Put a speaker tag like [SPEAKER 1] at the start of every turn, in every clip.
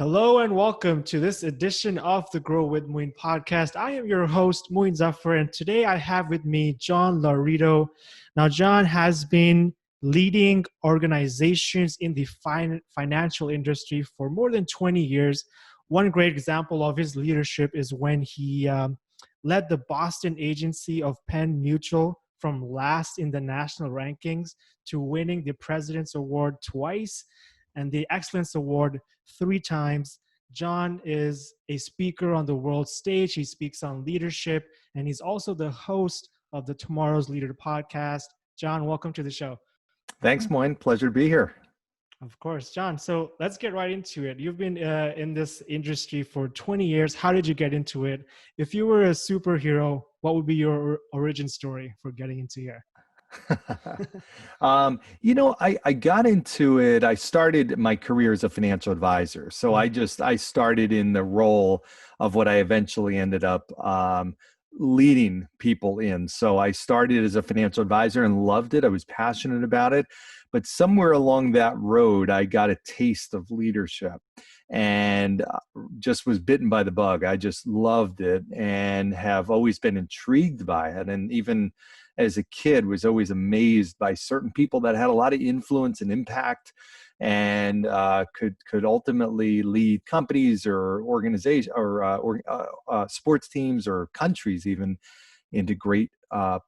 [SPEAKER 1] Hello and welcome to this edition of the Grow with Moin podcast. I am your host, Moin Zafar, and today I have with me John Laurito. Now, John has been leading organizations in the financial industry for more than 20 years. One great example of his leadership is when he led the Boston agency of Penn Mutual from last in the national rankings to winning the President's Award twice and the Excellence Award 3 times. John is a speaker on the world stage. He speaks on leadership, and he's also the host of the Tomorrow's Leader podcast. John, welcome to the show.
[SPEAKER 2] Thanks, Moin. Pleasure to be here.
[SPEAKER 1] Of course, John. So let's get right into it. You've been in this industry for 20 years. How did you get into it? If you were a superhero, what would be your origin story for getting into here?
[SPEAKER 2] I got into it. I started my career as a financial advisor. So I started in the role of what I eventually ended up leading people in. So I started as a financial advisor and loved it. I was passionate about it. But somewhere along that road, I got a taste of leadership and just was bitten by the bug. I just loved it and have always been intrigued by it. And even as a kid, was always amazed by certain people that had a lot of influence and impact and could ultimately lead companies or organizations or sports teams or countries even into great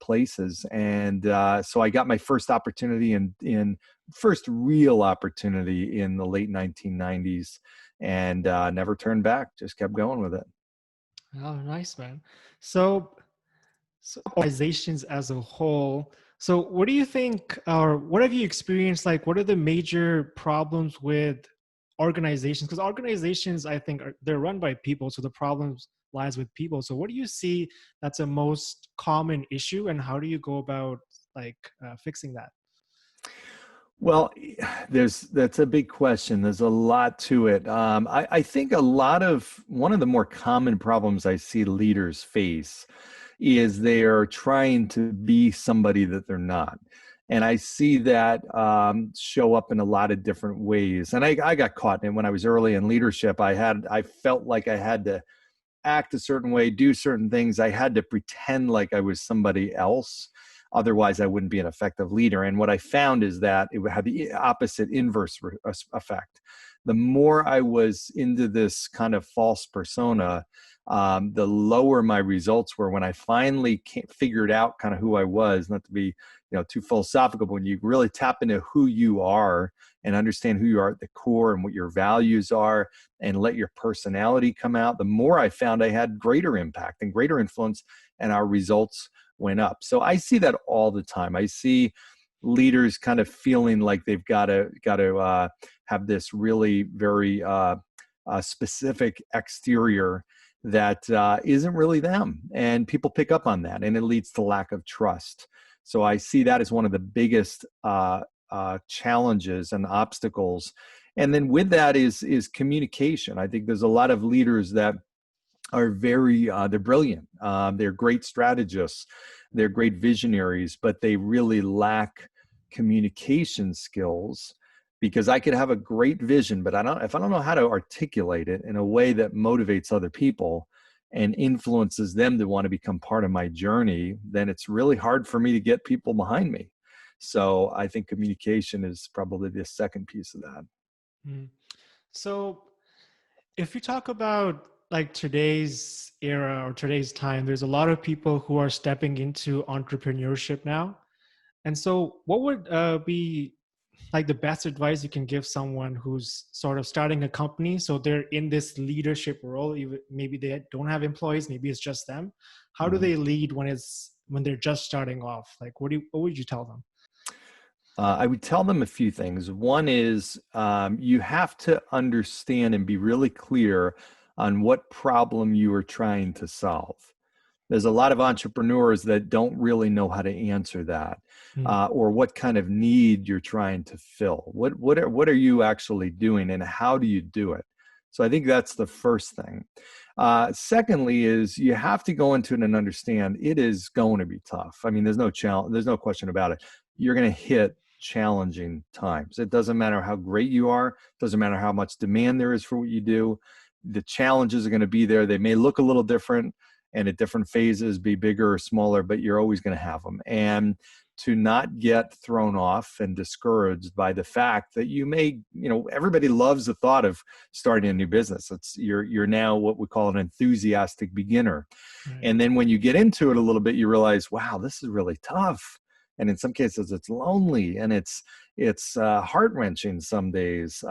[SPEAKER 2] places. And so I got my first opportunity first real opportunity in the late 1990s and never turned back, just kept going with it.
[SPEAKER 1] Oh, nice, man. So organizations as a whole. So what do you think, or what have you experienced? Like, what are the major problems with organizations? Because organizations, I think, they're run by people. So the problems lies with people. So what do you see that's a most common issue, and how do you go about fixing that?
[SPEAKER 2] Well, that's a big question. There's a lot to it. I think one of the more common problems I see leaders face is they are trying to be somebody that they're not. And I see that show up in a lot of different ways. And I got caught in it when I was early in leadership. I felt like I had to act a certain way, do certain things. I had to pretend like I was somebody else. Otherwise, I wouldn't be an effective leader. And what I found is that it would have the opposite inverse effect. The more I was into this kind of false persona, the lower my results were. When I finally figured out kind of who I was, not to be too philosophical, but when you really tap into who you are and understand who you are at the core and what your values are and let your personality come out, the more I found I had greater impact and greater influence, and our results went up. So I see that all the time. I see leaders kind of feeling like they've got to have this really very specific exterior that isn't really them, and people pick up on that, and it leads to lack of trust. So I see that as one of the biggest challenges and obstacles. And then with that is communication. I think there's a lot of leaders that are they're brilliant. They're great strategists. They're great visionaries, but they really lack communication skills, because I could have a great vision, but if I don't know how to articulate it in a way that motivates other people and influences them to want to become part of my journey, then it's really hard for me to get people behind me. So I think communication is probably the second piece of that.
[SPEAKER 1] So if you talk about like today's era or today's time, there's a lot of people who are stepping into entrepreneurship now. And so what would be like the best advice you can give someone who's sort of starting a company? So they're in this leadership role. Maybe they don't have employees. Maybe it's just them. How do they lead when they're just starting off? Like, what would you tell them?
[SPEAKER 2] I would tell them a few things. One is you have to understand and be really clear on what problem you are trying to solve. There's a lot of entrepreneurs that don't really know how to answer that, or what kind of need you're trying to fill. What are you actually doing, and how do you do it? So I think that's the first thing. Secondly is you have to go into it and understand it is going to be tough. I mean, there's no challenge, there's no question about it. You're going to hit challenging times. It doesn't matter how great you are, doesn't matter how much demand there is for what you do. The challenges are going to be there. They may look a little different and at different phases be bigger or smaller, but you're always going to have them. And to not get thrown off and discouraged by the fact that you may, everybody loves the thought of starting a new business. You're now what we call an enthusiastic beginner.
[SPEAKER 1] Right.
[SPEAKER 2] And then when you get into it a little bit, you realize, wow, this is really tough. And in some cases it's lonely and it's heart-wrenching some days.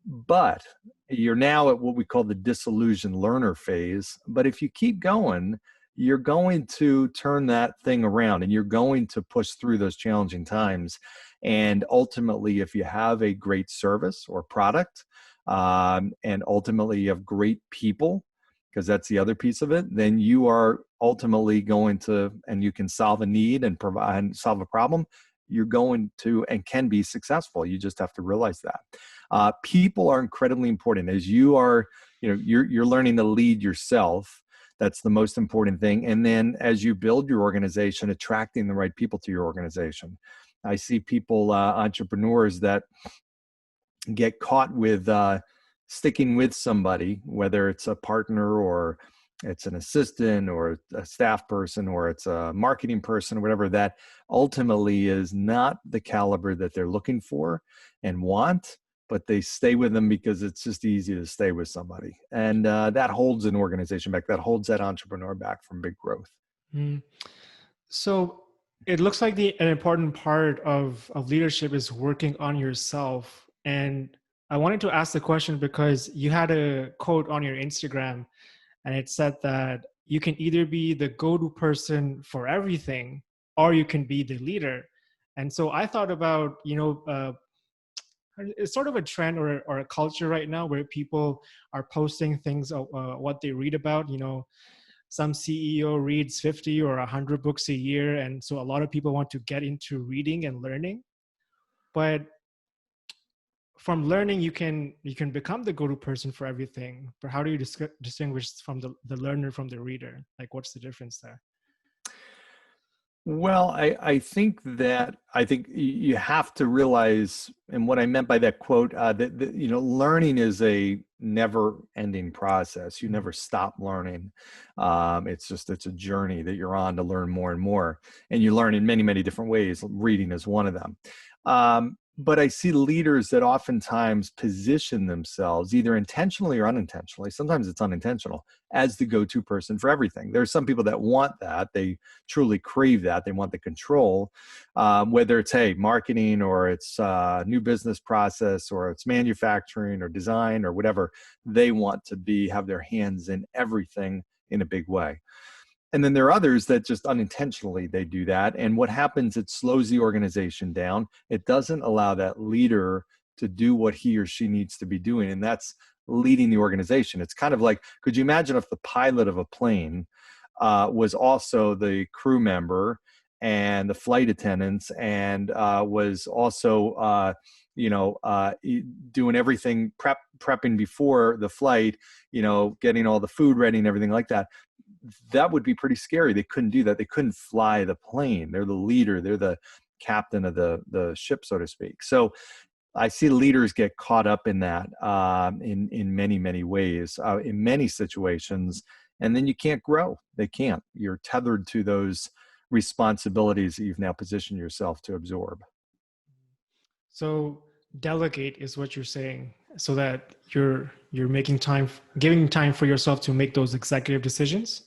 [SPEAKER 2] But you're now at what we call the disillusioned learner phase. But if you keep going, you're going to turn that thing around and you're going to push through those challenging times. And ultimately, if you have a great service or product, and ultimately you have great people, because that's the other piece of it, then you are ultimately going to, and you can solve a need and provide and solve a problem, you're going to and can be successful. You just have to realize that. People are incredibly important. As you are, you're learning to lead yourself. That's the most important thing. And then as you build your organization, attracting the right people to your organization. I see people, entrepreneurs that get caught with sticking with somebody, whether it's a partner or it's an assistant or a staff person or it's a marketing person or whatever, that ultimately is not the caliber that they're looking for and want, but they stay with them because it's just easy to stay with somebody. And that holds an organization back, that holds that entrepreneur back from big growth.
[SPEAKER 1] Mm. So it looks like an important part of leadership is working on yourself. And I wanted to ask the question because you had a quote on your Instagram and it said that you can either be the go-to person for everything or you can be the leader. And so I thought about, it's sort of a trend or a culture right now where people are posting things, what they read about. Some CEO reads 50 or 100 books a year. And so a lot of people want to get into reading and learning. But from learning, you can become the go-to person for everything. But how do you distinguish from the learner from the reader? Like, what's the difference there?
[SPEAKER 2] Well, I think you have to realize, and what I meant by that quote, that learning is a never-ending process. You never stop learning. It's a journey that you're on to learn more and more, and you learn in many, many different ways. Reading is one of them. But I see leaders that oftentimes position themselves, either intentionally or unintentionally, sometimes it's unintentional, as the go-to person for everything. There are some people that want that. They truly crave that. They want the control, whether it's, marketing or it's new business process or it's manufacturing or design or whatever. They want to have their hands in everything in a big way. And then there are others that just unintentionally they do that. And what happens, it slows the organization down. It doesn't allow that leader to do what he or she needs to be doing. And that's leading the organization. It's kind of like, could you imagine if the pilot of a plane was also the crew member and the flight attendants and was also, doing everything, prepping before the flight, getting all the food ready and everything like that. That would be pretty scary. They couldn't do that. They couldn't fly the plane. They're the leader. They're the captain of the ship, so to speak. So I see leaders get caught up in that in many, many ways, in many situations, and then you can't grow. They can't. You're tethered to those responsibilities that you've now positioned yourself to absorb.
[SPEAKER 1] So delegate is what you're saying, so that you're making time, giving time for yourself to make those executive decisions.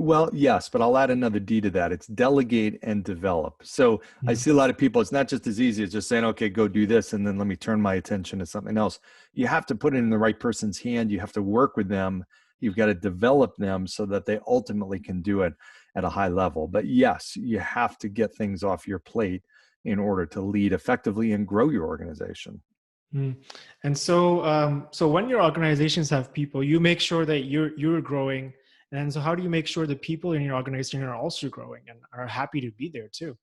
[SPEAKER 2] Well, yes, but I'll add another D to that. It's delegate and develop. So I see a lot of people, it's not just as easy as just saying, okay, go do this, and then let me turn my attention to something else. You have to put it in the right person's hand. You have to work with them. You've got to develop them so that they ultimately can do it at a high level. But yes, you have to get things off your plate in order to lead effectively and grow your organization.
[SPEAKER 1] And so, so when your organizations have people, you make sure that you're growing. And so how do you make sure the people in your organization are also growing and are happy to be there too?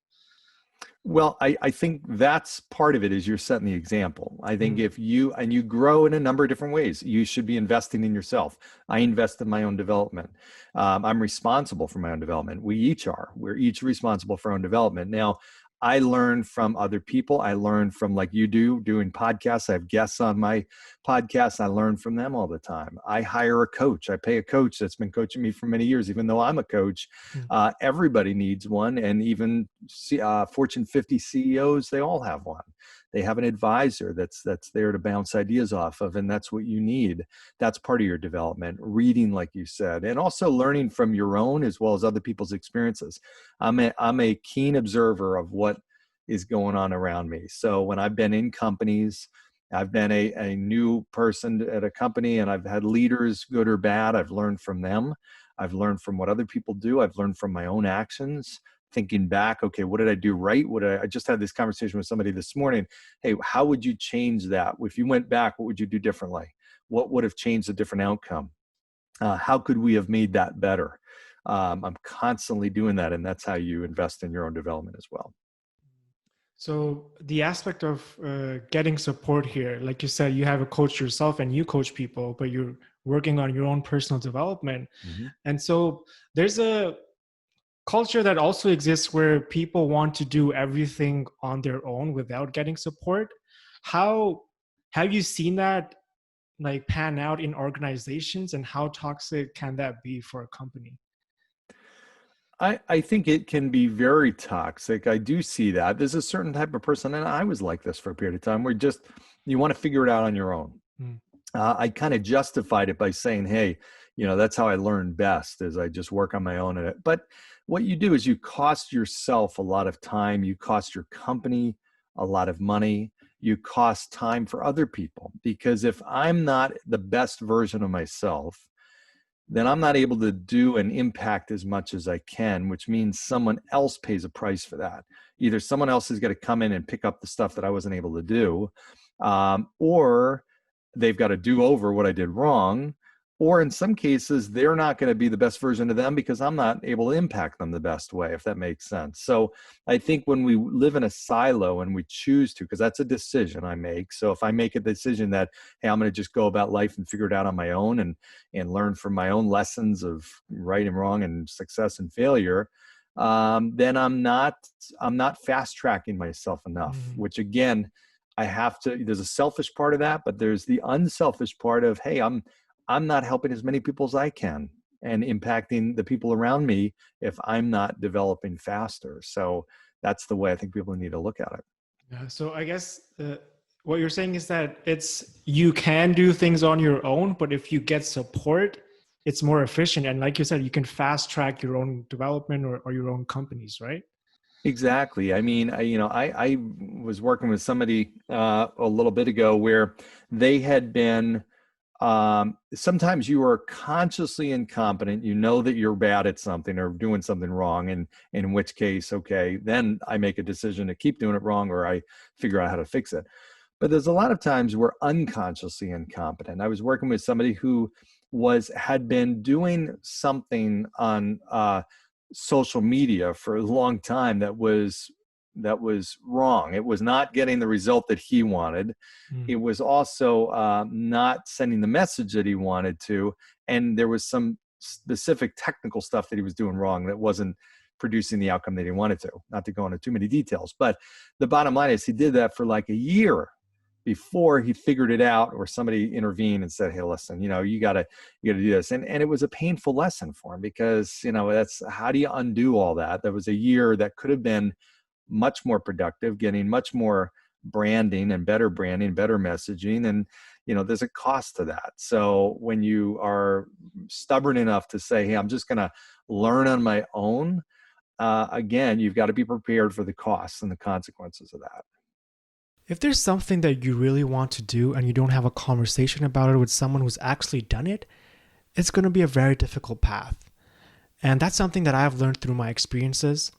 [SPEAKER 2] Well, I think that's part of it is you're setting the example. I think if you grow in a number of different ways, you should be investing in yourself. I invest in my own development. I'm responsible for my own development. We each are. We're each responsible for our own development. Now, I learn from other people. I learn from, like you do, doing podcasts. I have guests on my podcast. I learn from them all the time. I hire a coach. I pay a coach that's been coaching me for many years, even though I'm a coach.
[SPEAKER 1] Mm.
[SPEAKER 2] Everybody needs one. And even Fortune 50 CEOs, they all have one. They have an advisor that's there to bounce ideas off of, and that's what you need. That's part of your development. Reading, like you said, and also learning from your own as well as other people's experiences. I'm a keen observer of what is going on around me. So when I've been in companies, I've been a new person at a company, and I've had leaders, good or bad. I've learned from them. I've learned from what other people do. I've learned from my own actions. Thinking back, okay, what did I do right? I just had this conversation with somebody this morning. Hey, how would you change that? If you went back, what would you do differently? What would have changed a different outcome? How could we have made that better? I'm constantly doing that, and that's how you invest in your own development as well.
[SPEAKER 1] So the aspect of getting support here, like you said, you have a coach yourself and you coach people, but you're working on your own personal development.
[SPEAKER 2] Mm-hmm.
[SPEAKER 1] And so there's a culture that also exists where people want to do everything on their own without getting support. How have you seen that like pan out in organizations, and how toxic can that be for a company?
[SPEAKER 2] I think it can be very toxic. I do see that. There's a certain type of person, and I was like this for a period of time, where you want to figure it out on your own.
[SPEAKER 1] Mm.
[SPEAKER 2] I kind of justified it by saying, hey, that's how I learn best, is I just work on my own at it. But what you do is you cost yourself a lot of time. You cost your company a lot of money. You cost time for other people, because if I'm not the best version of myself, then I'm not able to do and impact as much as I can, which means someone else pays a price for that. Either someone else is going to come in and pick up the stuff that I wasn't able to do, or they've got to do over what I did wrong, or in some cases, they're not going to be the best version of them because I'm not able to impact them the best way, if that makes sense. So I think when we live in a silo and we choose to, because that's a decision I make. So if I make a decision that, hey, I'm going to just go about life and figure it out on my own and learn from my own lessons of right and wrong and success and failure, then I'm not fast tracking myself enough, which again, there's a selfish part of that, but there's the unselfish part of, hey, I'm not helping as many people as I can and impacting the people around me if I'm not developing faster. So that's the way I think people need to look at it.
[SPEAKER 1] Yeah, so I guess what you're saying is that you can do things on your own, but if you get support, it's more efficient. And like you said, you can fast track your own development or your own companies, right?
[SPEAKER 2] Exactly. I mean, I was working with somebody a little bit ago where they had been, sometimes you are consciously incompetent. You know that you're bad at something or doing something wrong. And in which case, okay, then I make a decision to keep doing it wrong, or I figure out how to fix it. But there's a lot of times we're unconsciously incompetent. I was working with somebody who had been doing something on social media for a long time that was wrong. It was not getting the result that he wanted. It was also not sending the message that he wanted to. And there was some specific technical stuff that he was doing wrong that wasn't producing the outcome that he wanted to. Not to go into too many details, but the bottom line is he did that for like a year before he figured it out, or somebody intervened and said, hey, listen, you gotta do this. And it was a painful lesson for him, because, that's, how do you undo all that? That was a year that could have been much more productive, getting much more branding, better messaging. And, there's a cost to that. So when you are stubborn enough to say, hey, I'm just going to learn on my own, again, you've got to be prepared for the costs and the consequences of that.
[SPEAKER 1] If there's something that you really want to do and you don't have a conversation about it with someone who's actually done it, it's going to be a very difficult path. And that's something that I've learned through my experiences,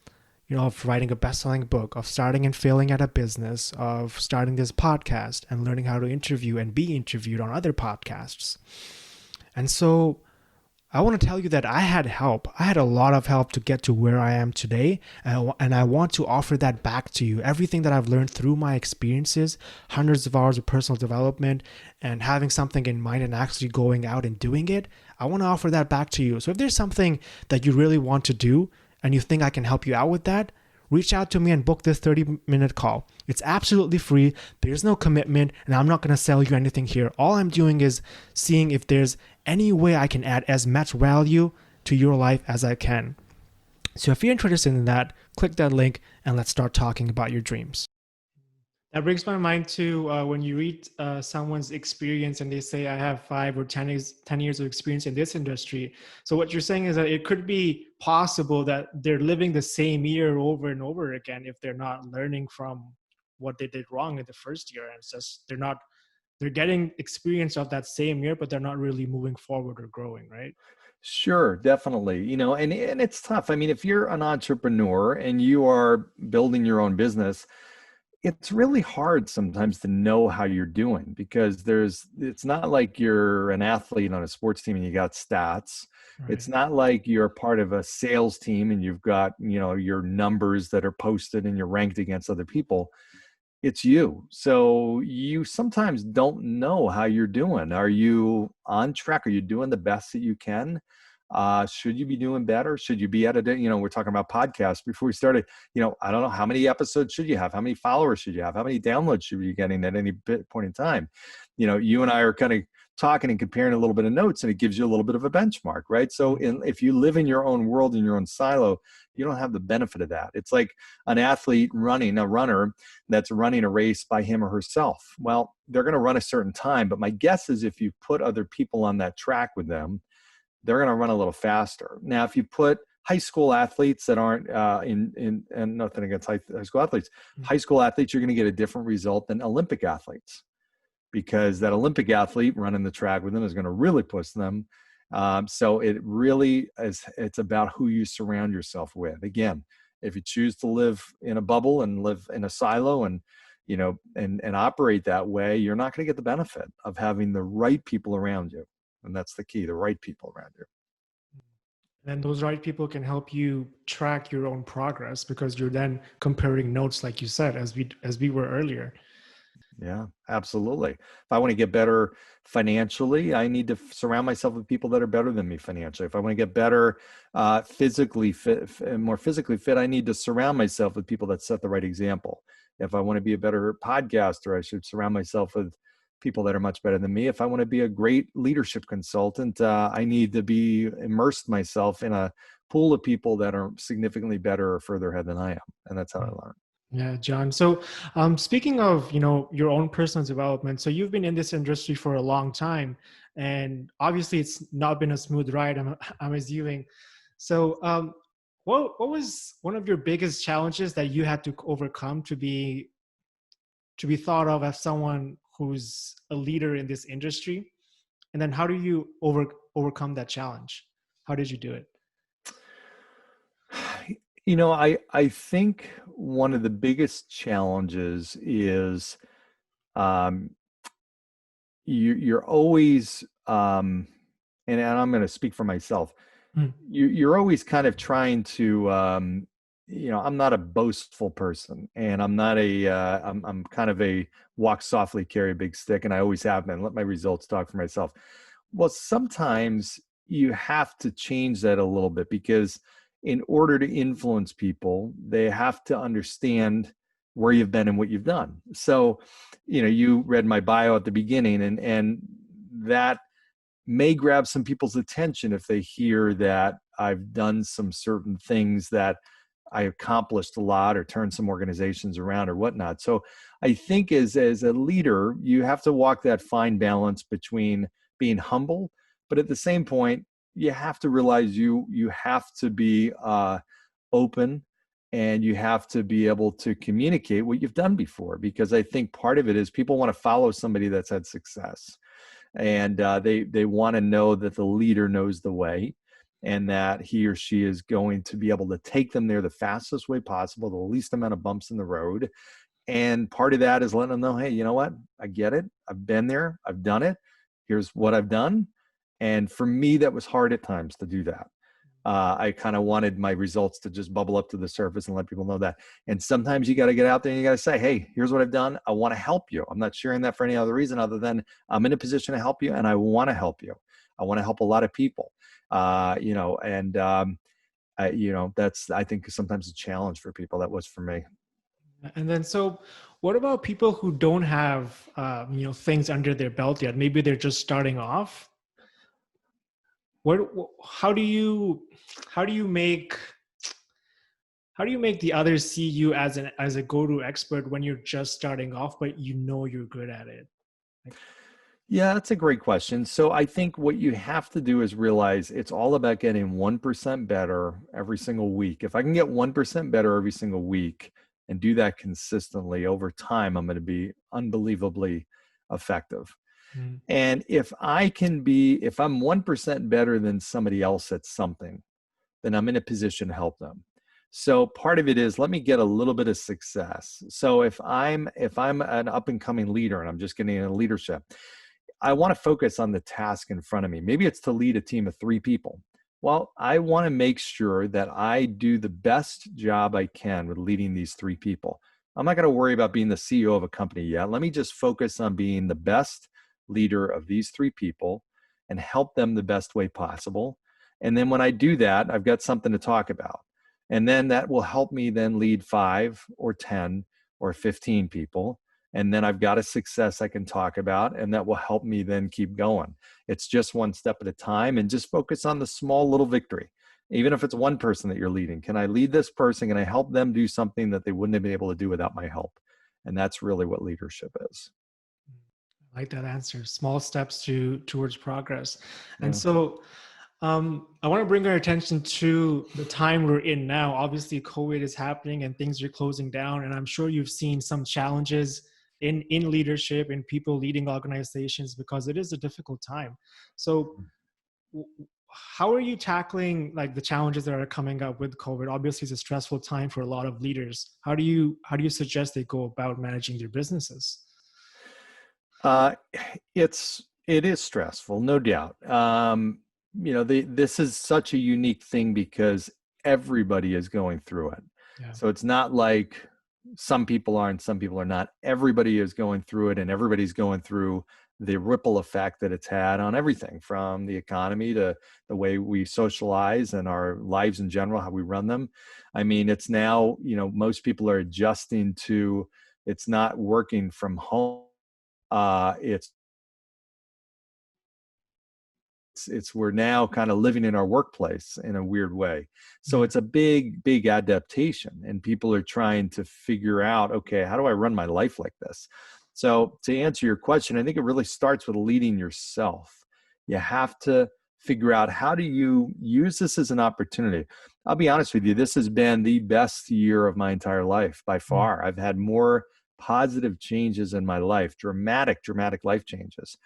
[SPEAKER 1] of writing a best-selling book, of starting and failing at a business, of starting this podcast and learning how to interview and be interviewed on other podcasts. And so I want to tell you that I had help. I had a lot of help to get to where I am today. And I want to offer that back to you. Everything that I've learned through my experiences, hundreds of hours of personal development, and having something in mind and actually going out and doing it, I want to offer that back to you. So if there's something that you really want to do and you think I can help you out with that, reach out to me and book this 30-minute call. It's absolutely free. There's no commitment, and I'm not going to sell you anything here. All I'm doing is seeing if there's any way I can add as much value to your life as I can. So if you're interested in that, click that link and let's start talking about your dreams. That brings my mind to when you read someone's experience and they say, I have 5 or 10 years of experience in this industry. So what you're saying is that it could be possible that they're living the same year over and over again if they're not learning from what they did wrong in the first year. And it's just they're getting experience of that same year, but they're not really moving forward or growing, right?
[SPEAKER 2] Sure, definitely. And it's tough. I mean, if you're an entrepreneur and you are building your own business, it's really hard sometimes to know how you're doing because it's not like you're an athlete on a sports team and you got stats.
[SPEAKER 1] Right.
[SPEAKER 2] It's not like you're part of a sales team and you've got, your numbers that are posted and you're ranked against other people. It's you. So you sometimes don't know how you're doing. Are you on track? Are you doing the best that you can? Should you be doing better? Should you be at we're talking about podcasts before we started, I don't know, how many episodes should you have? How many followers should you have? How many downloads should you be getting at any point in time? You and I are kind of talking and comparing a little bit of notes, and it gives you a little bit of a benchmark, right? So if you live in your own world, in your own silo, you don't have the benefit of that. It's like an athlete a runner that's running a race by him or herself. Well, they're going to run a certain time, but my guess is if you put other people on that track with them, they're going to run a little faster. Now, if you put high school athletes that aren't and nothing against high school athletes, high school athletes, you're going to get a different result than Olympic athletes, because that Olympic athlete running the track with them is going to really push them. So it really it's about who you surround yourself with. Again, if you choose to live in a bubble and live in a silo and and operate that way, you're not going to get the benefit of having the right people around you. And that's the key, the right people around you.
[SPEAKER 1] And those right people can help you track your own progress because you're then comparing notes, like you said, as we were earlier.
[SPEAKER 2] Yeah, absolutely. If I want to get better financially, I need to surround myself with people that are better than me financially. If I want to get better physically fit, more physically fit, I need to surround myself with people that set the right example. If I want to be a better podcaster, I should surround myself with people that are much better than me. If I want to be a great leadership consultant, I need to be immersed myself in a pool of people that are significantly better or further ahead than I am. And that's how I learn.
[SPEAKER 1] Yeah, John. So speaking of, your own personal development, so you've been in this industry for a long time, and obviously it's not been a smooth ride, I'm assuming. So what was one of your biggest challenges that you had to overcome to be thought of as someone who's a leader in this industry? And then how do you overcome that challenge? How did you do it?
[SPEAKER 2] I think one of the biggest challenges is you're always, and I'm going to speak for myself, you're always kind of trying to, I'm not a boastful person, and I'm not I'm kind of a walk softly, carry a big stick, and I always have been. Let my results talk for myself. Well, sometimes you have to change that a little bit, because in order to influence people, they have to understand where you've been and what you've done. So, you read my bio at the beginning, and that may grab some people's attention if they hear that I've done some certain things, that I accomplished a lot or turned some organizations around or whatnot. So I think as a leader, you have to walk that fine balance between being humble, but at the same point, you have to realize you have to be open, and you have to be able to communicate what you've done before, because I think part of it is people want to follow somebody that's had success, and they want to know that the leader knows the way, and that he or she is going to be able to take them there the fastest way possible, the least amount of bumps in the road. And part of that is letting them know, hey, you know what? I get it. I've been there. I've done it. Here's what I've done. And for me, that was hard at times to do that. I kind of wanted my results to just bubble up to the surface and let people know that. And sometimes you got to get out there and you got to say, hey, here's what I've done. I want to help you. I'm not sharing that for any other reason other than I'm in a position to help you, and I want to help you. I want to help a lot of people, that's, I think, sometimes a challenge for people. That was for me.
[SPEAKER 1] And then, so what about people who don't have, things under their belt yet? Maybe they're just starting off. What, how do you, how do you make, how do you make the others see you as a go-to expert when you're just starting off, but you know you're good at it?
[SPEAKER 2] Yeah, that's a great question. So I think what you have to do is realize it's all about getting 1% better every single week. If I can get 1% better every single week and do that consistently over time, I'm going to be unbelievably effective.
[SPEAKER 1] Mm.
[SPEAKER 2] And if I'm 1% better than somebody else at something, then I'm in a position to help them. So part of it is, let me get a little bit of success. So if I'm an up and coming leader and I'm just getting into leadership, I want to focus on the task in front of me. Maybe it's to lead a team of 3 people. Well, I want to make sure that I do the best job I can with leading these 3 people. I'm not going to worry about being the CEO of a company yet. Let me just focus on being the best leader of these 3 people and help them the best way possible. And then when I do that, I've got something to talk about. And then that will help me then lead 5 or 10 or 15 people. And then I've got a success I can talk about, and that will help me then keep going. It's just one step at a time, and just focus on the small little victory. Even if it's one person that you're leading, can I lead this person? Can I help them do something that they wouldn't have been able to do without my help? And that's really what leadership is.
[SPEAKER 1] I like that answer. Small steps towards progress. And
[SPEAKER 2] Yeah.
[SPEAKER 1] so, I want to bring our attention to the time we're in now. Obviously, COVID is happening and things are closing down, and I'm sure you've seen some challenges in leadership and people leading organizations, because it is a difficult time. So, how are you tackling like the challenges that are coming up with COVID? Obviously, it's a stressful time for a lot of leaders. How do you suggest they go about managing their businesses?
[SPEAKER 2] Uh, it is stressful, no doubt. This is such a unique thing because everybody is going through it.
[SPEAKER 1] Yeah.
[SPEAKER 2] So it's not like some people are and some people are not. Everybody is going through it, and everybody's going through the ripple effect that it's had on everything from the economy to the way we socialize and our lives in general, how we run them. I mean, it's now, most people are adjusting to, it's not working from home. It's we're now kind of living in our workplace in a weird way. So
[SPEAKER 1] Yeah.
[SPEAKER 2] it's a big adaptation, and people are trying to figure out, okay, how do I run my life like this? So to answer your question, I think it really starts with leading yourself. You have to figure out, how do you use this as an opportunity? I'll be honest with you, this has been the best year of my entire life by
[SPEAKER 1] Mm.
[SPEAKER 2] far. I've had more positive changes in my life, dramatic life changes.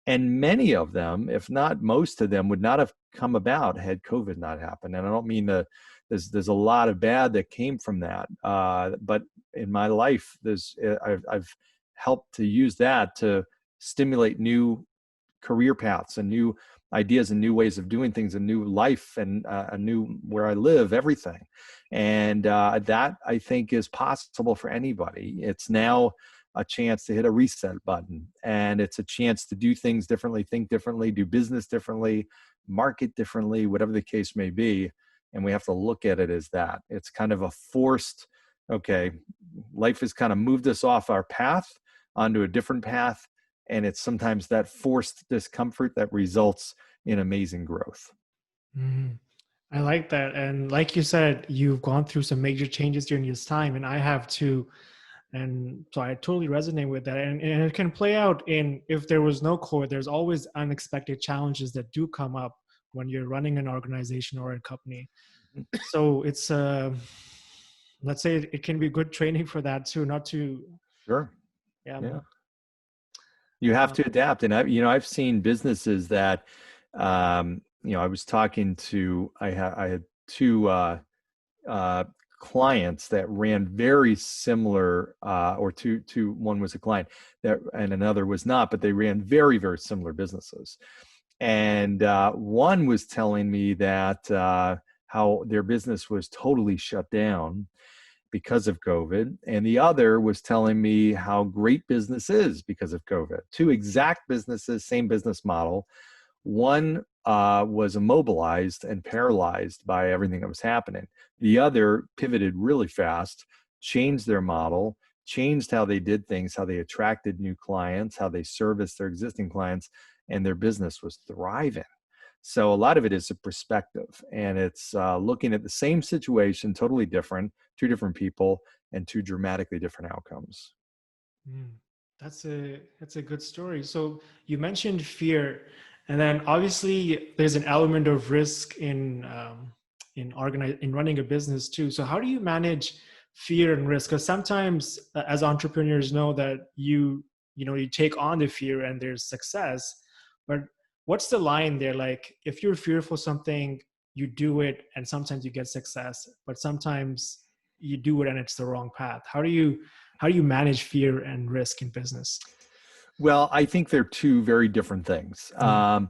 [SPEAKER 2] And many of them, if not most of them, would not have come about had COVID not happened. And I don't mean that there's a lot of bad that came from that. But in my life, I've helped to use that to stimulate new career paths and new ideas and new ways of doing things, a new life and a new where I live, everything. And that, I think, is possible for anybody. It's now a chance to hit a reset button, and it's a chance to do things differently, think differently, do business differently, market differently, whatever the case may be. And we have to look at it as that. It's kind of a forced, okay, life has kind of moved us off our path onto a different path. And it's sometimes that forced discomfort that results in amazing growth.
[SPEAKER 1] Mhm. I like that. And like you said, you've gone through some major changes during this time, and I have too. And so I totally resonate with that. And it can play out in, if there was no COVID, there's always unexpected challenges that do come up when you're running an organization or a company. So it's, let's say it can be good training for that too, not to,
[SPEAKER 2] Sure.
[SPEAKER 1] yeah,
[SPEAKER 2] Yeah.
[SPEAKER 1] man.
[SPEAKER 2] You have
[SPEAKER 1] Uh,
[SPEAKER 2] to adapt. And I've seen businesses that, I was talking to, I had 2 uh, clients that ran very similar, or one was a client that, and another was not, but they ran very similar businesses. And one was telling me that how their business was totally shut down because of COVID. And the other was telling me how great business is because of COVID. 2 exact businesses, same business model. One was immobilized and paralyzed by everything that was happening. The other pivoted really fast, changed their model, changed how they did things, how they attracted new clients, how they serviced their existing clients, and their business was thriving. So a lot of it is a perspective, and it's looking at the same situation, totally different, two different people, and two dramatically different outcomes.
[SPEAKER 1] Mm, that's a good story. So you mentioned fear, and then obviously there's an element of risk in running a business too. So how do you manage fear and risk? Because sometimes as entrepreneurs know that you take on the fear and there's success, but what's the line there? Like if you're fearful of something, you do it, and sometimes you get success, but sometimes you do it and it's the wrong path. How do you manage fear and risk in business?
[SPEAKER 2] Well, I think they're two very different things.
[SPEAKER 1] Mm,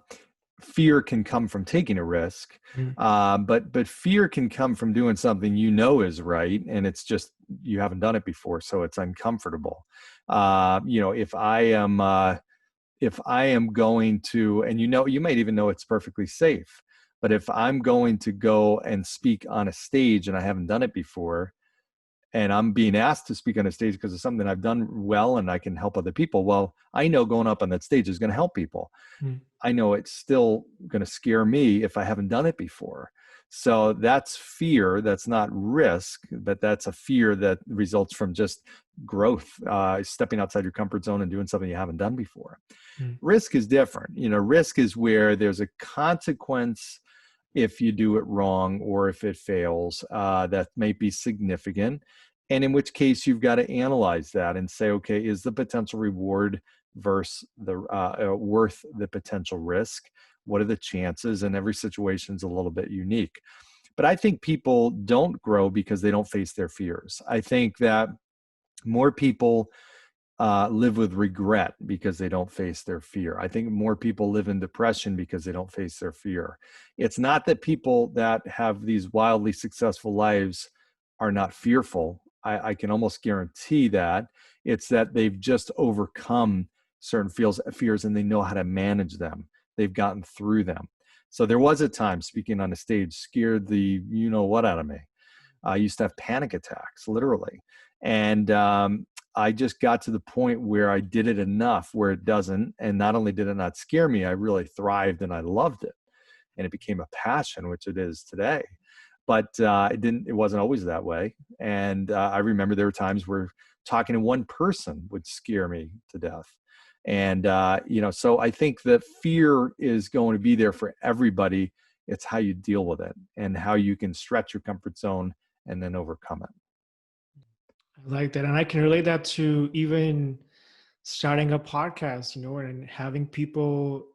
[SPEAKER 2] Fear can come from taking a risk,
[SPEAKER 1] mm,
[SPEAKER 2] but fear can come from doing something you know is right, and it's just you haven't done it before, so it's uncomfortable. If I am going to, and you might even know it's perfectly safe, but if I'm going to go and speak on a stage and I haven't done it before, and I'm being asked to speak on a stage because of something I've done well and I can help other people, well, I know going up on that stage is going to help people.
[SPEAKER 1] mm,
[SPEAKER 2] I know it's still going to scare me if I haven't done it before. So that's fear. That's not risk, but that's a fear that results from just growth, stepping outside your comfort zone and doing something you haven't done before.
[SPEAKER 1] mm,
[SPEAKER 2] Risk is different. Risk is where there's a consequence if you do it wrong or if it fails, that may be significant. And in which case you've got to analyze that and say, okay, is the potential reward versus the worth the potential risk? What are the chances? And every situation is a little bit unique. But I think people don't grow because they don't face their fears. I think that more people live with regret because they don't face their fear. I think more people live in depression because they don't face their fear. It's not that people that have these wildly successful lives are not fearful. I can almost guarantee that. It's that they've just overcome certain fears and they know how to manage them. They've gotten through them. So there was a time speaking on a stage scared the you know what out of me. I used to have panic attacks, literally. And I just got to the point where I did it enough where it doesn't. And not only did it not scare me, I really thrived and I loved it. And it became a passion, which it is today. But it wasn't always that way. And I remember there were times where talking to one person would scare me to death. And, so I think that fear is going to be there for everybody. It's how you deal with it and how you can stretch your comfort zone and then overcome it.
[SPEAKER 1] I like that. And I can relate that to even starting a podcast, and having people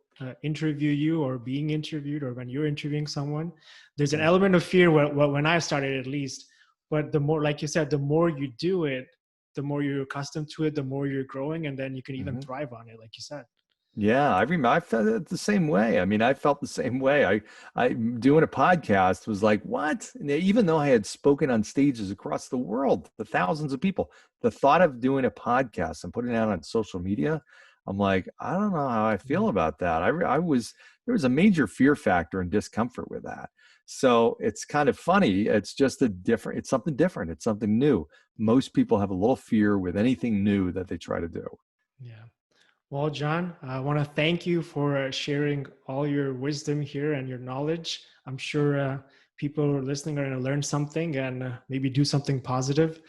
[SPEAKER 1] interview you or being interviewed, or when you're interviewing someone. There's an
[SPEAKER 2] Yeah.
[SPEAKER 1] element of fear when I started, at least. But the more, like you said, the more you do it, the more you're accustomed to it, the more you're growing, and then you can even
[SPEAKER 2] Mhm.
[SPEAKER 1] thrive on it, like you said.
[SPEAKER 2] Yeah, I remember I felt it the same way. I mean, I felt the same way. I doing a podcast was like, what? And even though I had spoken on stages across the world to thousands of people, the thought of doing a podcast and putting it out on social media, I'm like, I don't know how I feel about that. There was a major fear factor and discomfort with that. So it's kind of funny. It's something different. It's something new. Most people have a little fear with anything new that they try to do.
[SPEAKER 1] Yeah. Well, John, I want to thank you for sharing all your wisdom here and your knowledge. I'm sure people who are listening are going to learn something and maybe do something positive.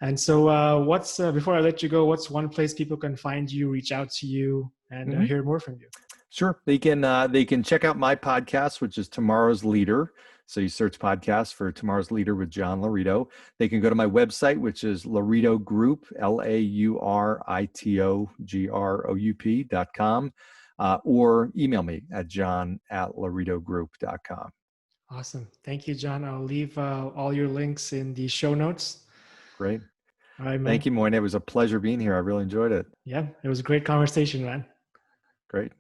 [SPEAKER 1] And so, what's before I let you go, what's one place people can find you, reach out to you, and
[SPEAKER 2] Mhm.
[SPEAKER 1] hear more from you?
[SPEAKER 2] Sure. They can check out my podcast, which is Tomorrow's Leader. So you search podcast for Tomorrow's Leader with John Laurito. They can go to my website, which is Laurito Group, LAURITOGROUP.com, or email me at john@lauritogroup.com.
[SPEAKER 1] Awesome. Thank you, John. I'll leave all your links in the show notes.
[SPEAKER 2] Great.
[SPEAKER 1] All right,
[SPEAKER 2] Thank
[SPEAKER 1] man.
[SPEAKER 2] you, Moin. It was a pleasure being here. I really enjoyed it.
[SPEAKER 1] Yeah, it was a great conversation, man.
[SPEAKER 2] Great.